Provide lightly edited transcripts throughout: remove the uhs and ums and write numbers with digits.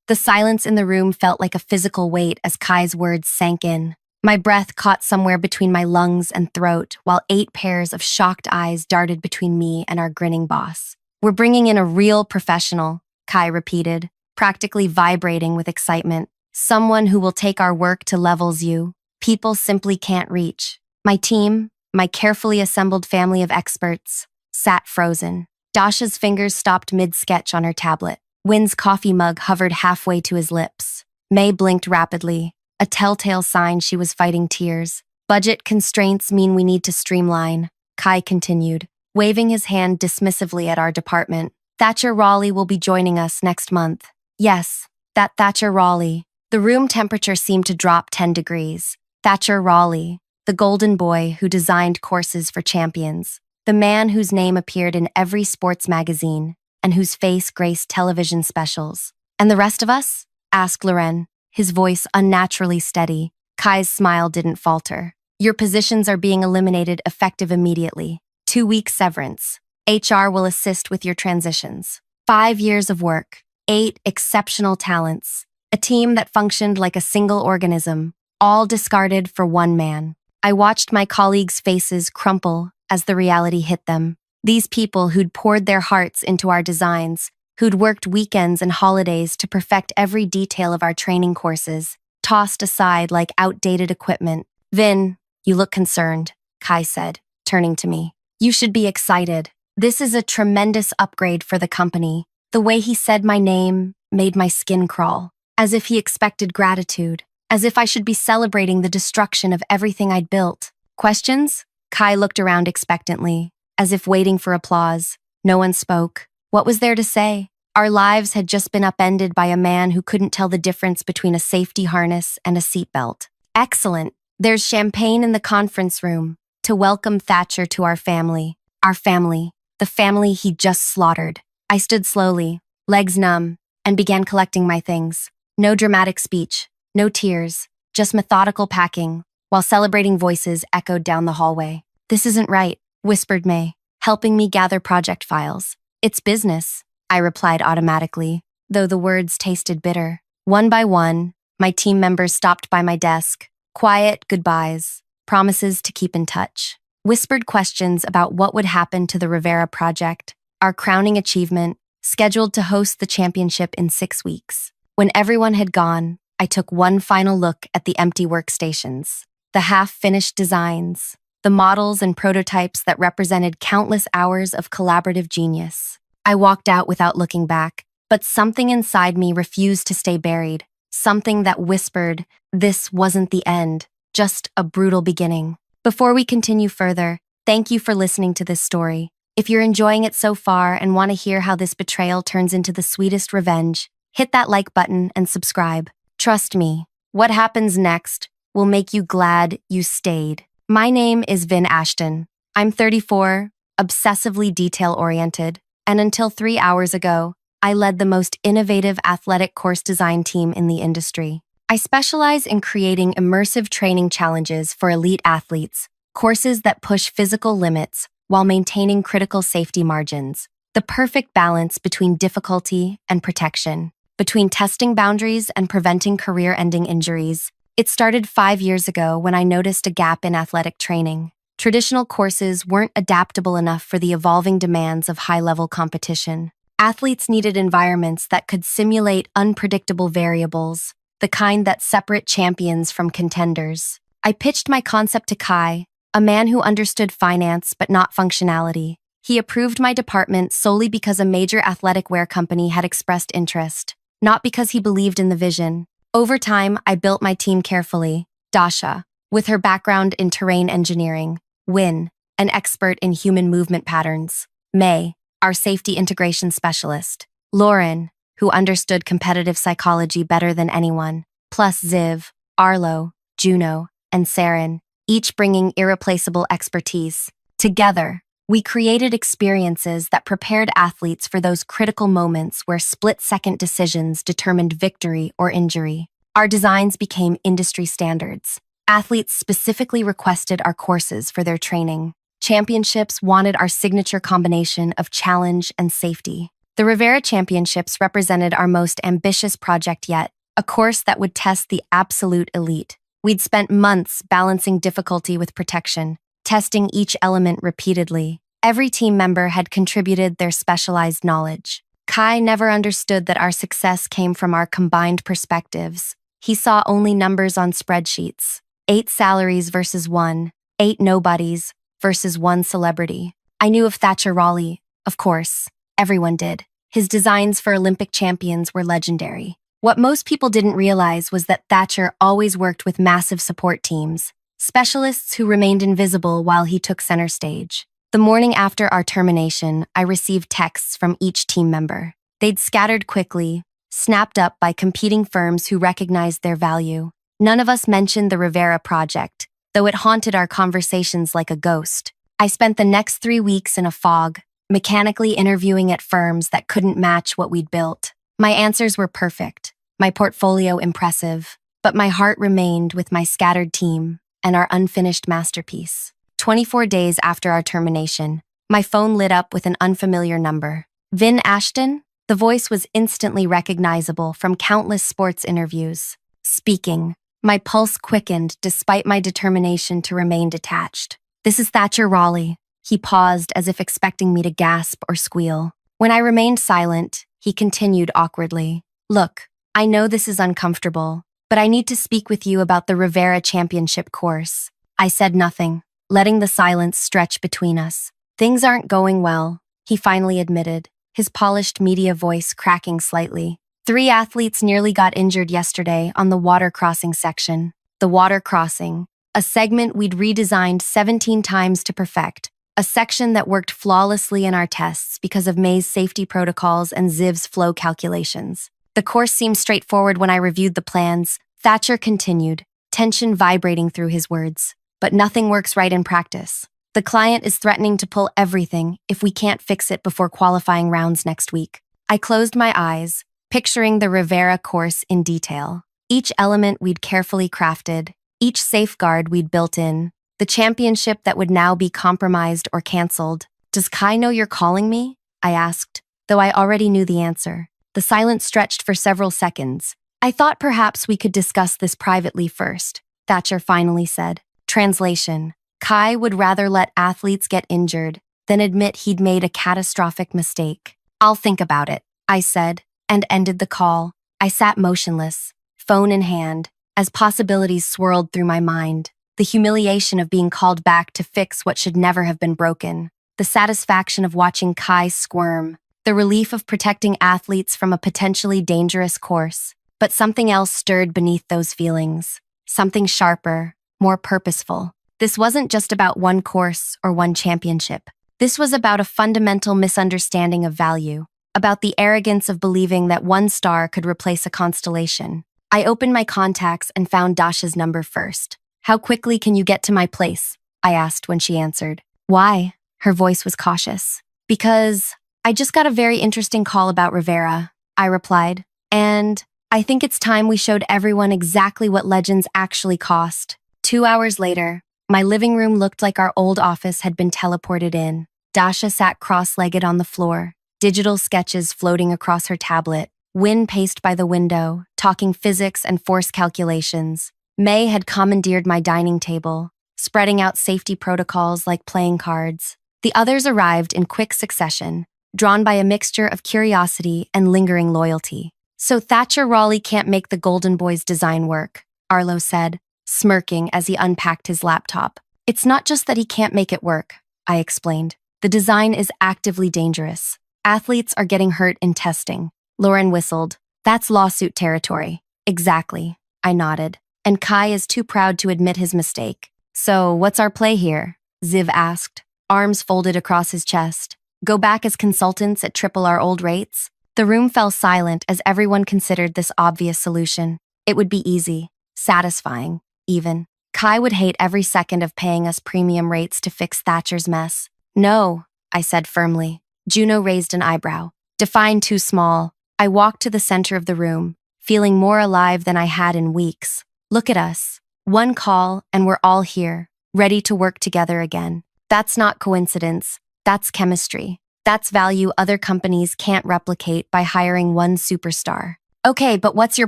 The silence in the room felt like a physical weight as Kai's words sank in. My breath caught somewhere between my lungs and throat, while 8 pairs of shocked eyes darted between me and our grinning boss. "We're bringing in a real professional," Kai repeated, practically vibrating with excitement. "Someone who will take our work to levels you people simply can't reach." My team, my carefully assembled family of experts, sat frozen. Dasha's fingers stopped mid-sketch on her tablet. Wynn's coffee mug hovered halfway to his lips. May blinked rapidly, a telltale sign she was fighting tears. "Budget constraints mean we need to streamline," Kai continued, waving his hand dismissively at our department. "Thatcher Raleigh will be joining us next month." Yes, that Thatcher Raleigh. The room temperature seemed to drop 10 degrees. Thatcher Raleigh, the golden boy who designed courses for champions. The man whose name appeared in every sports magazine and whose face graced television specials. "And the rest of us?" asked Loren, his voice unnaturally steady. Kai's smile didn't falter. "Your positions are being eliminated effective immediately. 2-week severance. HR will assist with your transitions. 5 years of work. 8 exceptional talents. A team that functioned like a single organism, all discarded for one man." I watched my colleagues' faces crumple as the reality hit them. These people who'd poured their hearts into our designs, who'd worked weekends and holidays to perfect every detail of our training courses, tossed aside like outdated equipment. "Vin, you look concerned," Kai said, turning to me. "You should be excited. This is a tremendous upgrade for the company." The way he said my name made my skin crawl, as if he expected gratitude, as if I should be celebrating the destruction of everything I'd built. "Questions?" Kai looked around expectantly, as if waiting for applause. No one spoke. What was there to say? Our lives had just been upended by a man who couldn't tell the difference between a safety harness and a seatbelt. "Excellent. There's champagne in the conference room to welcome Thatcher to our family. Our family. The family he just slaughtered." I stood slowly, legs numb, and began collecting my things. No dramatic speech, no tears, just methodical packing, while celebrating voices echoed down the hallway. "This isn't right," whispered May, helping me gather project files. "It's business," I replied automatically, though the words tasted bitter. One by one, my team members stopped by my desk. Quiet goodbyes, promises to keep in touch. Whispered questions about what would happen to the Rivera project, our crowning achievement, scheduled to host the championship in 6 weeks. When everyone had gone, I took one final look at the empty workstations, the half-finished designs, the models and prototypes that represented countless hours of collaborative genius. I walked out without looking back, but something inside me refused to stay buried, something that whispered, this wasn't the end, just a brutal beginning. Before we continue further, thank you for listening to this story. If you're enjoying it so far and want to hear how this betrayal turns into the sweetest revenge, hit that like button and subscribe. Trust me, what happens next will make you glad you stayed. My name is Vin Ashton. I'm 34, obsessively detail-oriented, and until 3 hours ago, I led the most innovative athletic course design team in the industry. I specialize in creating immersive training challenges for elite athletes, courses that push physical limits while maintaining critical safety margins, the perfect balance between difficulty and protection, between testing boundaries and preventing career-ending injuries. It started 5 years ago when I noticed a gap in athletic training. Traditional courses weren't adaptable enough for the evolving demands of high-level competition. Athletes needed environments that could simulate unpredictable variables, the kind that separate champions from contenders. I pitched my concept to Kai, a man who understood finance but not functionality. He approved my department solely because a major athletic wear company had expressed interest, not because he believed in the vision. Over time, I built my team carefully. Dasha, with her background in terrain engineering. Wynn, an expert in human movement patterns. May, our safety integration specialist. Lauren, who understood competitive psychology better than anyone. Plus Ziv, Arlo, Juno, and Saren, each bringing irreplaceable expertise. Together, we created experiences that prepared athletes for those critical moments where split-second decisions determined victory or injury. Our designs became industry standards. Athletes specifically requested our courses for their training. Championships wanted our signature combination of challenge and safety. The The Rivera Championships represented our most ambitious project yet, a course that would test the absolute elite. We'd spent months balancing difficulty with protection, testing each element repeatedly. Every team member had contributed their specialized knowledge. Kai never understood that our success came from our combined perspectives. He saw only numbers on spreadsheets. 8 salaries versus 1, 8 nobodies versus 1 celebrity. I knew of Thatcher Raleigh, of course. Everyone did. His designs for Olympic champions were legendary. What most people didn't realize was that Thatcher always worked with massive support teams, specialists who remained invisible while he took center stage. The morning after our termination, I received texts from each team member. They'd scattered quickly, snapped up by competing firms who recognized their value. None of us mentioned the Rivera project, though it haunted our conversations like a ghost. I spent the next 3 weeks in a fog, mechanically interviewing at firms that couldn't match what we'd built. My answers were perfect, my portfolio impressive, but my heart remained with my scattered team and our unfinished masterpiece. 24 days after our termination, my phone lit up with an unfamiliar number. Vin Ashton? The voice was instantly recognizable from countless sports interviews. Speaking, my pulse quickened despite my determination to remain detached. "This is Thatcher Raleigh." He paused as if expecting me to gasp or squeal. When I remained silent, he continued awkwardly. "Look, I know this is uncomfortable, but I need to speak with you about the Rivera Championship course." I said nothing, letting the silence stretch between us. "Things aren't going well," he finally admitted, his polished media voice cracking slightly. 3 athletes nearly got injured yesterday on the water crossing section. The water crossing, a segment we'd redesigned 17 times to perfect, a section that worked flawlessly in our tests because of May's safety protocols and Ziv's flow calculations. The course seemed straightforward when I reviewed the plans, Thatcher continued, tension vibrating through his words. "But nothing works right in practice. The client is threatening to pull everything if we can't fix it before qualifying rounds next week." I closed my eyes, picturing the Rivera course in detail. Each element we'd carefully crafted, each safeguard we'd built in, the championship that would now be compromised or canceled. "Does Kai know you're calling me?" I asked, though I already knew the answer. The silence stretched for several seconds. "I thought perhaps we could discuss this privately first," Thatcher finally said. Translation: Kai would rather let athletes get injured than admit he'd made a catastrophic mistake. "I'll think about it," I said, and ended the call. I sat motionless, phone in hand, as possibilities swirled through my mind. The humiliation of being called back to fix what should never have been broken. The satisfaction of watching Kai squirm. The relief of protecting athletes from a potentially dangerous course. But something else stirred beneath those feelings. Something sharper, more purposeful. This wasn't just about one course or one championship. This was about a fundamental misunderstanding of value, about the arrogance of believing that one star could replace a constellation. I opened my contacts and found Dasha's number first. "How quickly can you get to my place?" I asked when she answered. "Why?" Her voice was cautious. "Because I just got a very interesting call about Rivera," I replied. "And I think it's time we showed everyone exactly what legends actually cost." 2 hours later, my living room looked like our old office had been teleported in. Dasha sat cross-legged on the floor, digital sketches floating across her tablet, wind paced by the window, talking physics and force calculations. May had commandeered my dining table, spreading out safety protocols like playing cards. The others arrived in quick succession, drawn by a mixture of curiosity and lingering loyalty. "So Thatcher Raleigh can't make the Golden Boys design work," Arlo said, smirking as he unpacked his laptop. "It's not just that he can't make it work," I explained. "The design is actively dangerous. Athletes are getting hurt in testing." Lauren whistled. "That's lawsuit territory." "Exactly," I nodded. "And Kai is too proud to admit his mistake." "So what's our play here?" Ziv asked, arms folded across his chest. "Go back as consultants at triple our old rates?" The room fell silent as everyone considered this obvious solution. It would be easy, satisfying, even. Kai would hate every second of paying us premium rates to fix Thatcher's mess. "No," I said firmly. Juno raised an eyebrow. "Define too small." I walked to the center of the room, feeling more alive than I had in weeks. "Look at us. One call, and we're all here, ready to work together again. That's not coincidence. That's chemistry." That's value other companies can't replicate by hiring one superstar. Okay, but what's your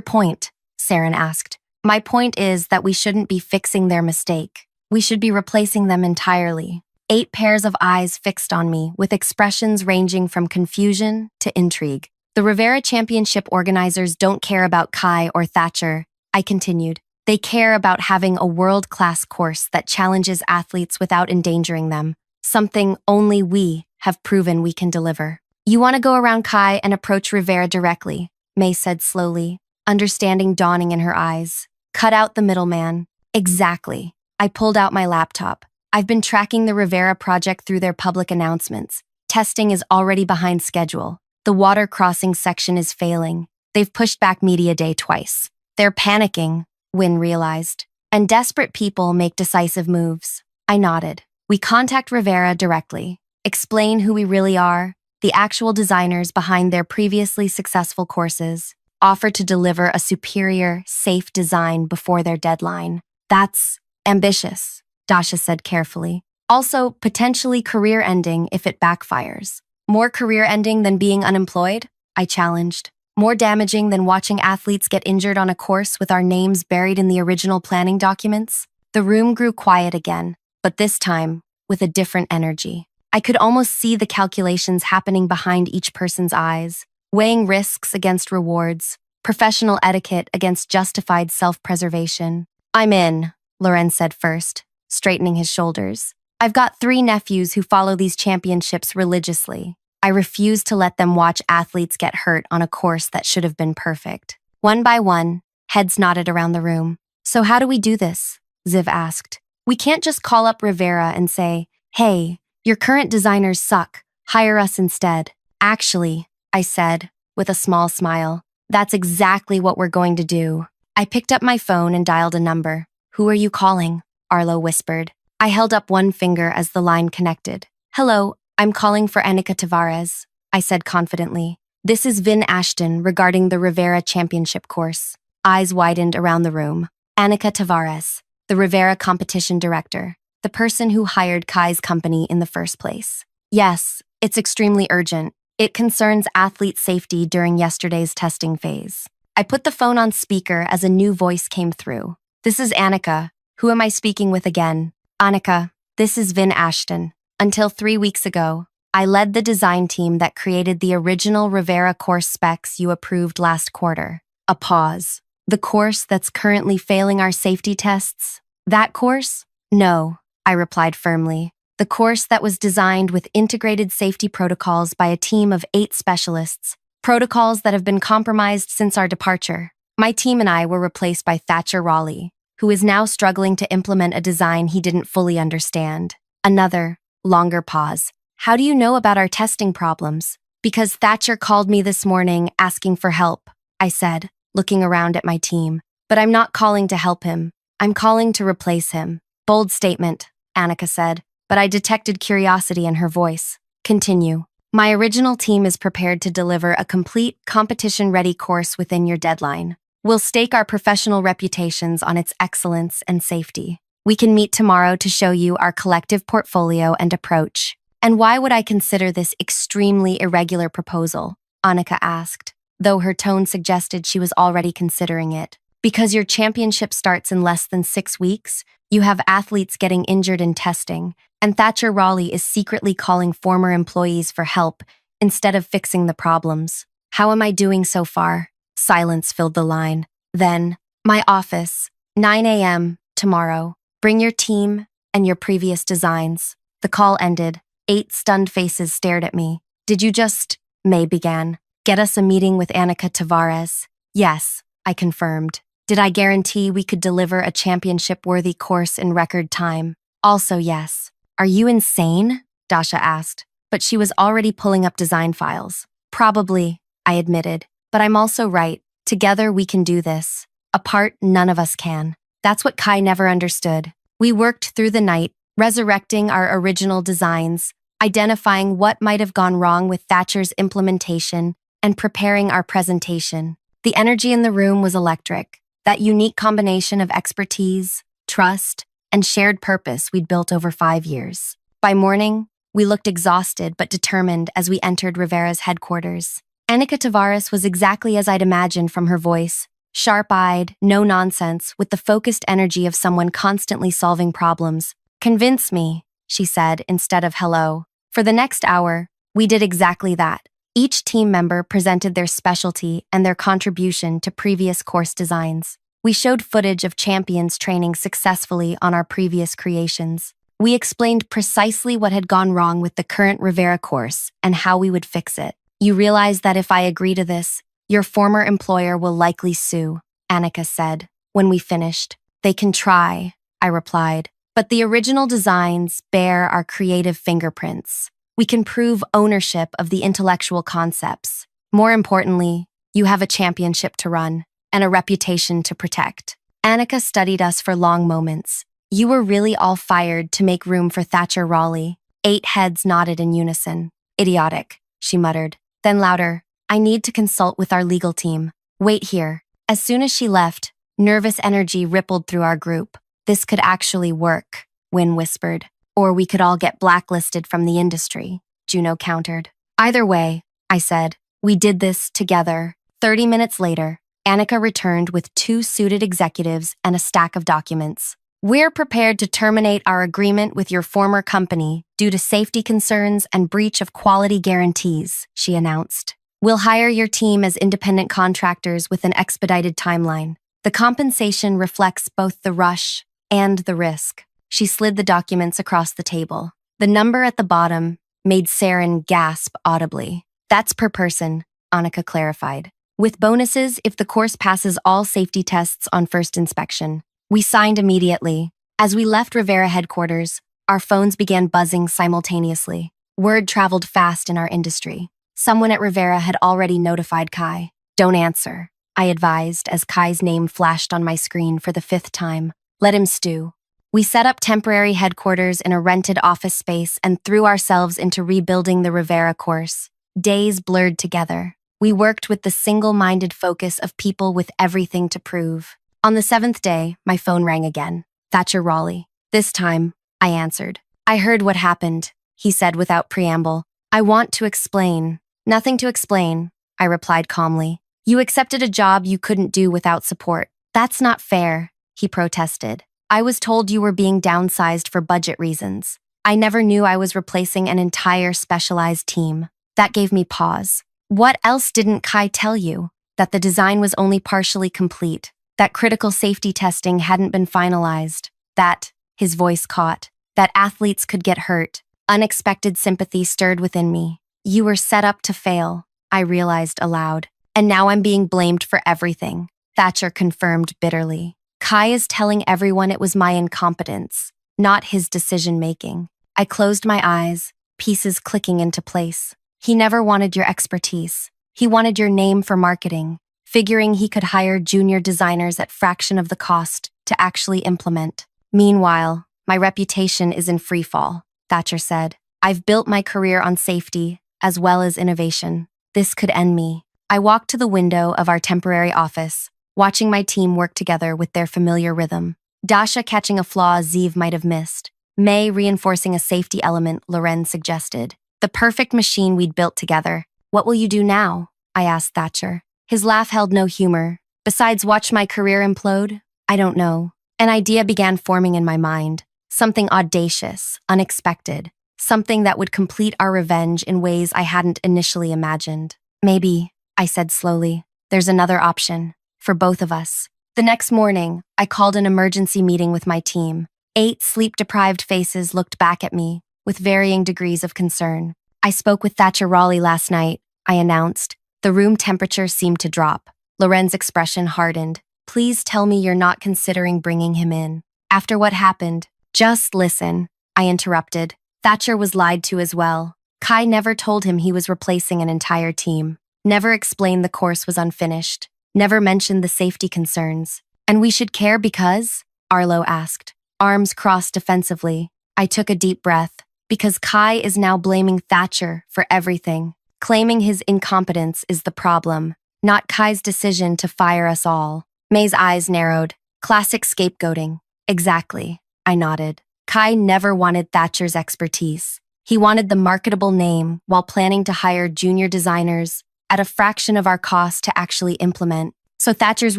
point? Saren asked. My point is that we shouldn't be fixing their mistake. We should be replacing them entirely. 8 pairs of eyes fixed on me, with expressions ranging from confusion to intrigue. The Rivera Championship organizers don't care about Kai or Thatcher, I continued. They care about having a world-class course that challenges athletes without endangering them, something only we have proven we can deliver. You want to go around Kai and approach Rivera directly, May said slowly, understanding dawning in her eyes. Cut out the middleman. Exactly. I pulled out my laptop. I've been tracking the Rivera project through their public announcements. Testing is already behind schedule. The water crossing section is failing. They've pushed back Media Day twice. They're panicking, Wynn realized. And desperate people make decisive moves. I nodded. We contact Rivera directly. Explain who we really are, the actual designers behind their previously successful courses. Offer to deliver a superior, safe design before their deadline. That's ambitious, Dasha said carefully. Also, potentially career-ending if it backfires. More career-ending than being unemployed? I challenged. More damaging than watching athletes get injured on a course with our names buried in the original planning documents? The room grew quiet again, but this time, with a different energy. I could almost see the calculations happening behind each person's eyes, weighing risks against rewards, professional etiquette against justified self-preservation. I'm in, Lorenz said first, straightening his shoulders. I've got 3 nephews who follow these championships religiously. I refuse to let them watch athletes get hurt on a course that should have been perfect. One by one, heads nodded around the room. So how do we do this? Ziv asked. We can't just call up Rivera and say, hey, your current designers suck. Hire us instead. Actually, I said, with a small smile, that's exactly what we're going to do. I picked up my phone and dialed a number. Who are you calling? Arlo whispered. I held up one finger as the line connected. Hello, I'm calling for Annika Tavares, I said confidently. This is Vin Ashton regarding the Rivera Championship course. Eyes widened around the room. Annika Tavares, the Rivera competition director, the person who hired Kai's company in the first place. Yes, it's extremely urgent. It concerns athlete safety during yesterday's testing phase. I put the phone on speaker as a new voice came through. This is Annika. Who am I speaking with again? Annika, this is Vin Ashton. Until 3 weeks ago, I led the design team that created the original Rivera course specs you approved last quarter. A pause. The course that's currently failing our safety tests? That course? No, I replied firmly. The course that was designed with integrated safety protocols by a team of 8 specialists, protocols that have been compromised since our departure. My team and I were replaced by Thatcher Raleigh, who is now struggling to implement a design he didn't fully understand. Another, longer pause. How do you know about our testing problems? Because Thatcher called me this morning asking for help, I said, looking around at my team. But I'm not calling to help him. I'm calling to replace him. Bold statement, Annika said, but I detected curiosity in her voice. Continue. My original team is prepared to deliver a complete, competition-ready course within your deadline. We'll stake our professional reputations on its excellence and safety. We can meet tomorrow to show you our collective portfolio and approach. And why would I consider this extremely irregular proposal? Annika asked, though her tone suggested she was already considering it. Because your championship starts in less than 6 weeks, you have athletes getting injured in testing, and Thatcher Raleigh is secretly calling former employees for help instead of fixing the problems. How am I doing so far? Silence filled the line. Then, my office, 9 a.m. tomorrow. Bring your team and your previous designs. The call ended. 8 stunned faces stared at me. Did you just, May began, get us a meeting with Annika Tavares? Yes, I confirmed. Did I guarantee we could deliver a championship-worthy course in record time? Also yes. Are you insane? Dasha asked, but she was already pulling up design files. Probably, I admitted, but I'm also right. Together we can do this. Apart, none of us can. That's what Kai never understood. We worked through the night, resurrecting our original designs, identifying what might have gone wrong with Thatcher's implementation, and preparing our presentation. The energy in the room was electric. That unique combination of expertise, trust, and shared purpose we'd built over 5 years. By morning, We looked exhausted but determined as we entered Rivera's headquarters. Annika Tavares was exactly as I'd imagined from her voice, sharp-eyed, no nonsense, with the focused energy of someone constantly solving problems. "Convince me," she said instead of hello. For the next hour, we did exactly that. Each team member presented their specialty and their contribution to previous course designs. We showed footage of champions training successfully on our previous creations. We explained precisely what had gone wrong with the current Rivera course and how we would fix it. "You realize that if I agree to this, your former employer will likely sue," Annika said. When we finished, "They can try," I replied. "But the original designs bear our creative fingerprints. We can prove ownership of the intellectual concepts. More importantly, you have a championship to run and a reputation to protect." Annika studied us for long moments. "You were really all fired to make room for Thatcher Raleigh." 8 heads nodded in unison. "Idiotic," she muttered. Then louder, "I need to consult with our legal team. Wait here." As soon as she left, nervous energy rippled through our group. "This could actually work," Wynne whispered. "Or we could all get blacklisted from the industry," Juno countered. "Either way," I said, "we did this together." 30 minutes later, Annika returned with 2 suited executives and a stack of documents. "We're prepared to terminate our agreement with your former company due to safety concerns and breach of quality guarantees," she announced. "We'll hire your team as independent contractors with an expedited timeline. The compensation reflects both the rush and the risk." She slid the documents across the table. The number at the bottom made Saren gasp audibly. "That's per person," Annika clarified. "With bonuses if the course passes all safety tests on first inspection." We signed immediately. As we left Rivera headquarters, our phones began buzzing simultaneously. Word traveled fast in our industry. Someone at Rivera had already notified Kai. "Don't answer," I advised as Kai's name flashed on my screen for the 5th time. "Let him stew." We set up temporary headquarters in a rented office space and threw ourselves into rebuilding the Rivera course. Days blurred together. We worked with the single-minded focus of people with everything to prove. On the 7th day, my phone rang again. Thatcher Raleigh. This time, I answered. "I heard what happened," he said without preamble. "I want to explain." "Nothing to explain," I replied calmly. "You accepted a job you couldn't do without support." "That's not fair," he protested. "I was told you were being downsized for budget reasons. I never knew I was replacing an entire specialized team." That gave me pause. "What else didn't Kai tell you?" "That the design was only partially complete. That critical safety testing hadn't been finalized. That," his voice caught, "that athletes could get hurt." Unexpected sympathy stirred within me. "You were set up to fail," I realized aloud. "And now I'm being blamed for everything," Thatcher confirmed bitterly. "Kai is telling everyone it was my incompetence, not his decision-making." I closed my eyes, pieces clicking into place. "He never wanted your expertise. He wanted your name for marketing, figuring he could hire junior designers at fraction of the cost to actually implement. Meanwhile, my reputation is in freefall," Thatcher said. "I've built my career on safety, as well as innovation. This could end me." I walked to the window of our temporary office, watching my team work together with their familiar rhythm. Dasha catching a flaw Zeev might have missed. May reinforcing a safety element Loren suggested. The perfect machine we'd built together. "What will you do now?" I asked Thatcher. His laugh held no humor. "Besides watch my career implode? I don't know." An idea began forming in my mind. Something audacious, unexpected. Something that would complete our revenge in ways I hadn't initially imagined. "Maybe," I said slowly, "there's another option. For both of us." The next morning, I called an emergency meeting with my team. 8 sleep-deprived faces looked back at me, with varying degrees of concern. "I spoke with Thatcher Raleigh last night," I announced. The room temperature seemed to drop. Loren's expression hardened. "Please tell me you're not considering bringing him in. After what happened." "Just listen," I interrupted. "Thatcher was lied to as well. Kai never told him he was replacing an entire team. Never explained the course was unfinished. Never mentioned the safety concerns. And we should care because?" Arlo asked, arms crossed defensively. I took a deep breath. "Because Kai is now blaming Thatcher for everything. Claiming his incompetence is the problem, not Kai's decision to fire us all." May's eyes narrowed. "Classic scapegoating." "Exactly," I nodded. "Kai never wanted Thatcher's expertise. He wanted the marketable name while planning to hire junior designers at a fraction of our cost to actually implement. So Thatcher's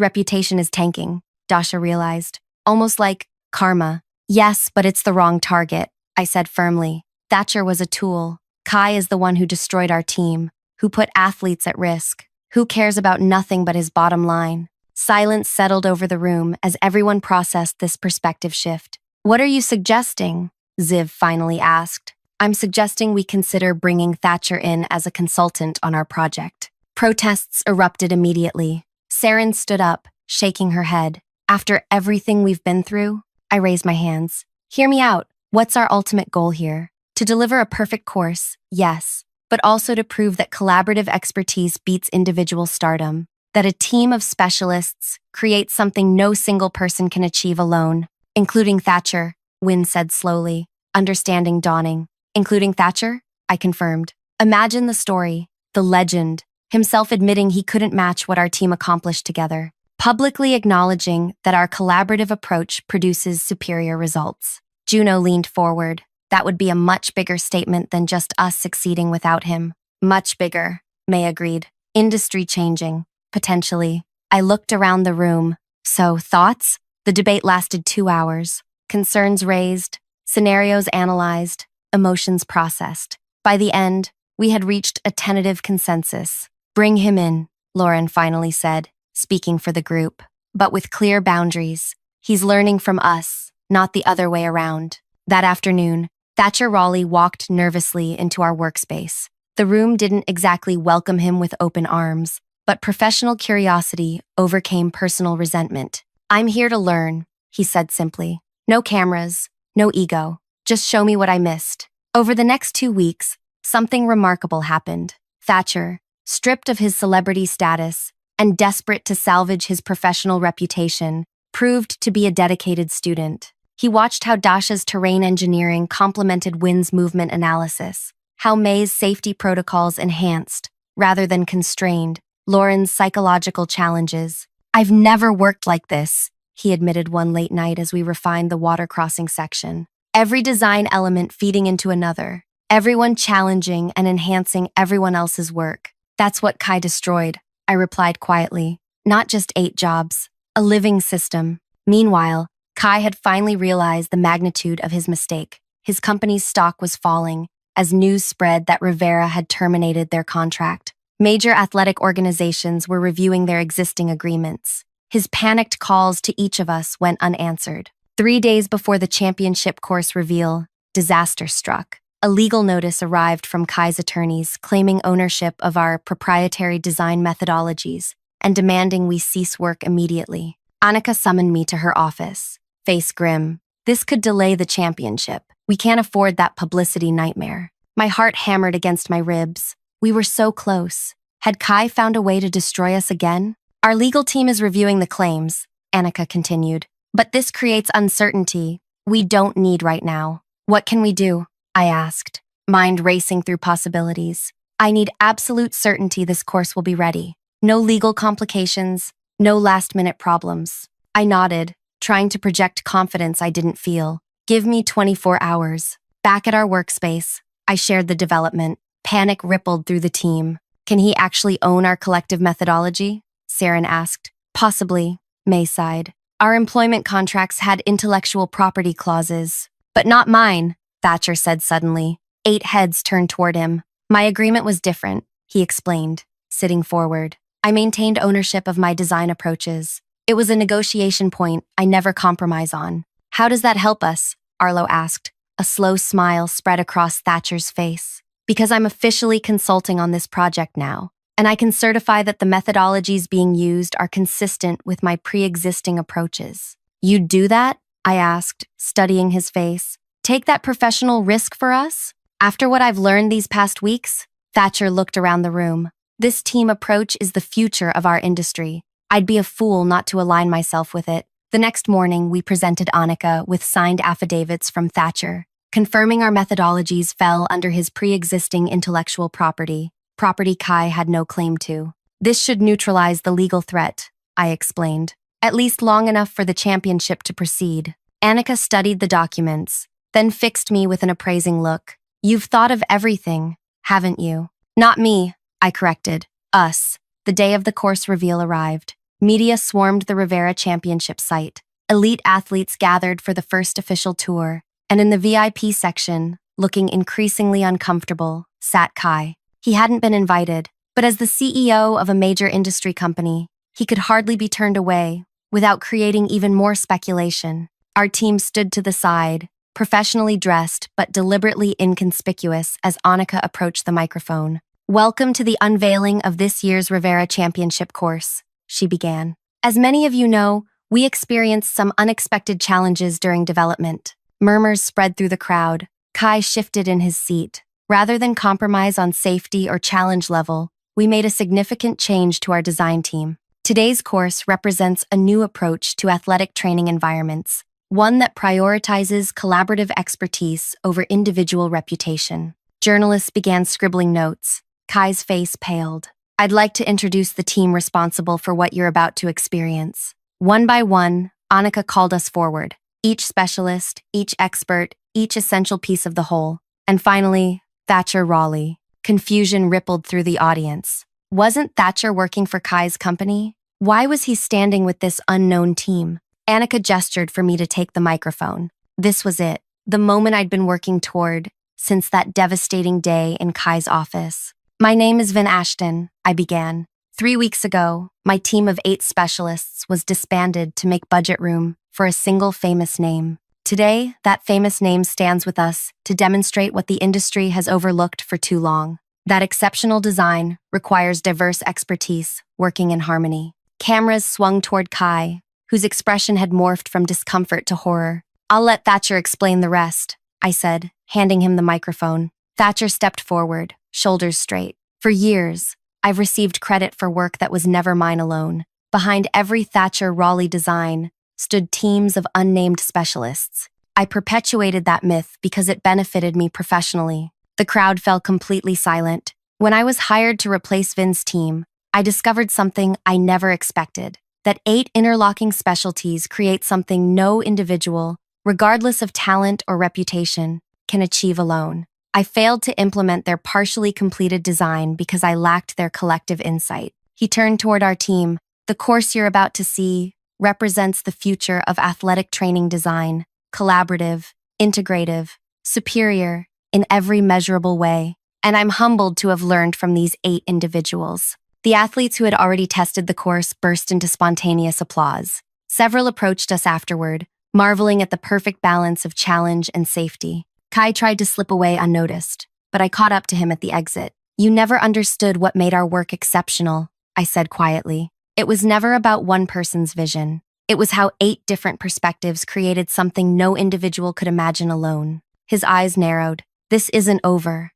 reputation is tanking, Dasha realized. Almost like karma. Yes, but it's the wrong target, I said firmly. Thatcher was a tool. Kai is the one who destroyed our team, who put athletes at risk, who cares about nothing but his bottom line. Silence settled over the room as everyone processed this perspective shift. What are you suggesting? Ziv finally asked. I'm suggesting we consider bringing Thatcher in as a consultant on our project. Protests erupted immediately. Saren stood up, shaking her head. After everything we've been through, I raised my hands. Hear me out. What's our ultimate goal here? To deliver a perfect course, yes, but also to prove that collaborative expertise beats individual stardom, that a team of specialists creates something no single person can achieve alone, including Thatcher, Wynne said slowly, understanding dawning. Including Thatcher? I confirmed. Imagine the story, the legend, himself admitting he couldn't match what our team accomplished together, publicly acknowledging that our collaborative approach produces superior results. Juno leaned forward. That would be a much bigger statement than just us succeeding without him. Much bigger, May agreed. Industry changing, potentially. I looked around the room. So, thoughts? The debate lasted 2 hours. Concerns raised, scenarios analyzed, emotions processed. By the end, we had reached a tentative consensus. Bring him in, Lauren finally said, speaking for the group, but with clear boundaries. He's learning from us, not the other way around. That afternoon, Thatcher Raleigh walked nervously into our workspace. The room didn't exactly welcome him with open arms, but professional curiosity overcame personal resentment. I'm here to learn, he said simply. No cameras, no ego. Just show me what I missed. Over the next 2 weeks, something remarkable happened. Thatcher, stripped of his celebrity status and desperate to salvage his professional reputation, proved to be a dedicated student. He watched how Dasha's terrain engineering complemented Wynne's movement analysis, how May's safety protocols enhanced, rather than constrained, Lauren's psychological challenges. I've never worked like this, he admitted one late night as we refined the water crossing section. Every design element feeding into another, everyone challenging and enhancing everyone else's work. That's what Kai destroyed, I replied quietly. Not just 8 jobs, a living system. Meanwhile, Kai had finally realized the magnitude of his mistake. His company's stock was falling as news spread that Rivera had terminated their contract. Major athletic organizations were reviewing their existing agreements. His panicked calls to each of us went unanswered. 3 days before the championship course reveal, disaster struck. A legal notice arrived from Kai's attorneys claiming ownership of our proprietary design methodologies and demanding we cease work immediately. Annika summoned me to her office, face grim. This could delay the championship. We can't afford that publicity nightmare. My heart hammered against my ribs. We were so close. Had Kai found a way to destroy us again? Our legal team is reviewing the claims, Annika continued. But this creates uncertainty we don't need right now. What can we do? I asked, mind racing through possibilities. I need absolute certainty this course will be ready. No legal complications, no last-minute problems. I nodded, trying to project confidence I didn't feel. Give me 24 hours. Back at our workspace, I shared the development. Panic rippled through the team. Can he actually own our collective methodology? Saren asked. Possibly, May sighed. Our employment contracts had intellectual property clauses. But not mine, Thatcher said suddenly. 8 heads turned toward him. My agreement was different, he explained, sitting forward. I maintained ownership of my design approaches. It was a negotiation point I never compromise on. How does that help us? Arlo asked. A slow smile spread across Thatcher's face. Because I'm officially consulting on this project now, and I can certify that the methodologies being used are consistent with my pre-existing approaches. You'd do that? I asked, studying his face. Take that professional risk for us? After what I've learned these past weeks? Thatcher looked around the room. This team approach is the future of our industry. I'd be a fool not to align myself with it. The next morning, we presented Annika with signed affidavits from Thatcher, confirming our methodologies fell under his pre-existing intellectual property Kai had no claim to. This should neutralize the legal threat, I explained, at least long enough for the championship to proceed. Annika studied the documents, then fixed me with an appraising look. You've thought of everything, haven't you? Not me, I corrected. Us. The day of the course reveal arrived. Media swarmed the Rivera Championship site. Elite athletes gathered for the first official tour, and in the VIP section, looking increasingly uncomfortable, sat Kai. He hadn't been invited, but as the CEO of a major industry company, he could hardly be turned away without creating even more speculation. Our team stood to the side, professionally dressed but deliberately inconspicuous as Annika approached the microphone. "Welcome to the unveiling of this year's Rivera Championship course," she began. "As many of you know, we experienced some unexpected challenges during development." Murmurs spread through the crowd. Kai shifted in his seat. "Rather than compromise on safety or challenge level, we made a significant change to our design team. Today's course represents a new approach to athletic training environments, one that prioritizes collaborative expertise over individual reputation." Journalists began scribbling notes. Kai's face paled. "I'd like to introduce the team responsible for what you're about to experience." One by one, Annika called us forward. Each specialist, each expert, each essential piece of the whole. And finally, Thatcher Raleigh. Confusion rippled through the audience. Wasn't Thatcher working for Kai's company? Why was he standing with this unknown team? Annika gestured for me to take the microphone. This was it, the moment I'd been working toward since that devastating day in Kai's office. "My name is Vin Ashton," I began. 3 weeks ago, my team of 8 specialists was disbanded to make budget room for a single famous name. Today, that famous name stands with us to demonstrate what the industry has overlooked for too long. That exceptional design requires diverse expertise working in harmony. Cameras swung toward Kai, whose expression had morphed from discomfort to horror. "I'll let Thatcher explain the rest," I said, handing him the microphone. Thatcher stepped forward, shoulders straight. "For years, I've received credit for work that was never mine alone. Behind every Thatcher Raleigh design stood teams of unnamed specialists. I perpetuated that myth because it benefited me professionally." The crowd fell completely silent. When I was hired to replace Vin's team, I discovered something I never expected: that 8 interlocking specialties create something no individual, regardless of talent or reputation, can achieve alone. I failed to implement their partially completed design because I lacked their collective insight. He turned toward our team. "The course you're about to see represents the future of athletic training design, collaborative, integrative, superior in every measurable way. And I'm humbled to have learned from these 8 individuals." The athletes who had already tested the course burst into spontaneous applause. Several approached us afterward, marveling at the perfect balance of challenge and safety. Kai tried to slip away unnoticed, but I caught up to him at the exit. "You never understood what made our work exceptional," I said quietly. "It was never about one person's vision. It was how 8 different perspectives created something no individual could imagine alone." His eyes narrowed. "This isn't over.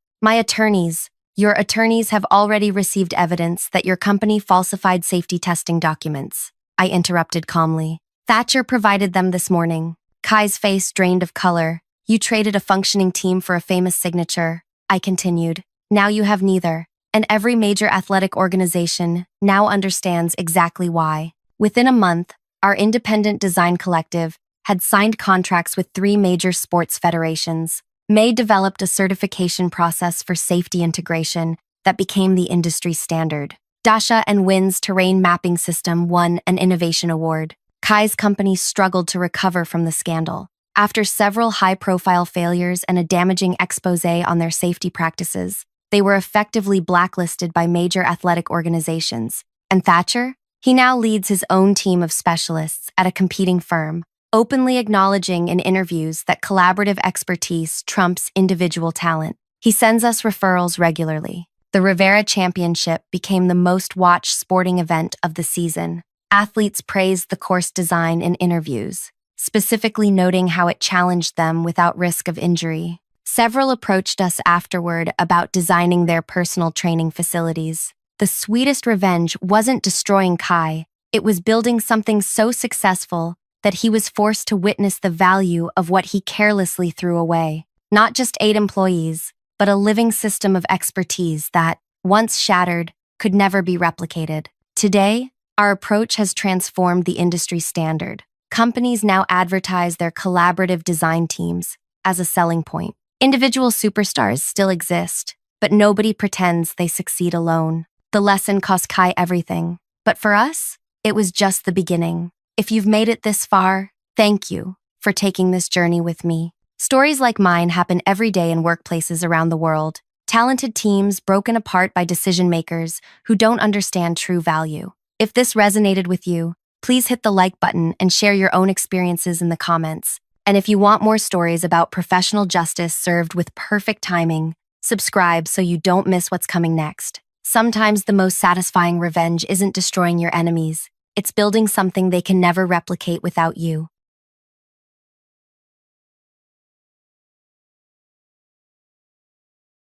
Your attorneys have already received evidence that your company falsified safety testing documents," I interrupted calmly. "Thatcher provided them this morning." Kai's face drained of color. "You traded a functioning team for a famous signature," I continued. "Now you have neither, and every major athletic organization now understands exactly why." Within a month, our independent design collective had signed contracts with 3 major sports federations. May developed a certification process for safety integration that became the industry standard. Dasha and Wynn's terrain mapping system won an innovation award. Kai's company struggled to recover from the scandal. After several high-profile failures and a damaging expose on their safety practices, they were effectively blacklisted by major athletic organizations. And Thatcher? He now leads his own team of specialists at a competing firm, openly acknowledging in interviews that collaborative expertise trumps individual talent. He sends us referrals regularly. The Rivera Championship became the most watched sporting event of the season. Athletes praised the course design in interviews, specifically noting how it challenged them without risk of injury. Several approached us afterward about designing their personal training facilities. The sweetest revenge wasn't destroying Kai, it was building something so successful that he was forced to witness the value of what he carelessly threw away. Not just 8 employees, but a living system of expertise that, once shattered, could never be replicated. Today, our approach has transformed the industry standard. Companies now advertise their collaborative design teams as a selling point. Individual superstars still exist, but nobody pretends they succeed alone. The lesson cost Kai everything, but for us, it was just the beginning. If you've made it this far, thank you for taking this journey with me. Stories like mine happen every day in workplaces around the world. Talented teams broken apart by decision makers who don't understand true value. If this resonated with you, please hit the like button and share your own experiences in the comments. And if you want more stories about professional justice served with perfect timing, subscribe so you don't miss what's coming next. Sometimes the most satisfying revenge isn't destroying your enemies, it's building something they can never replicate without you.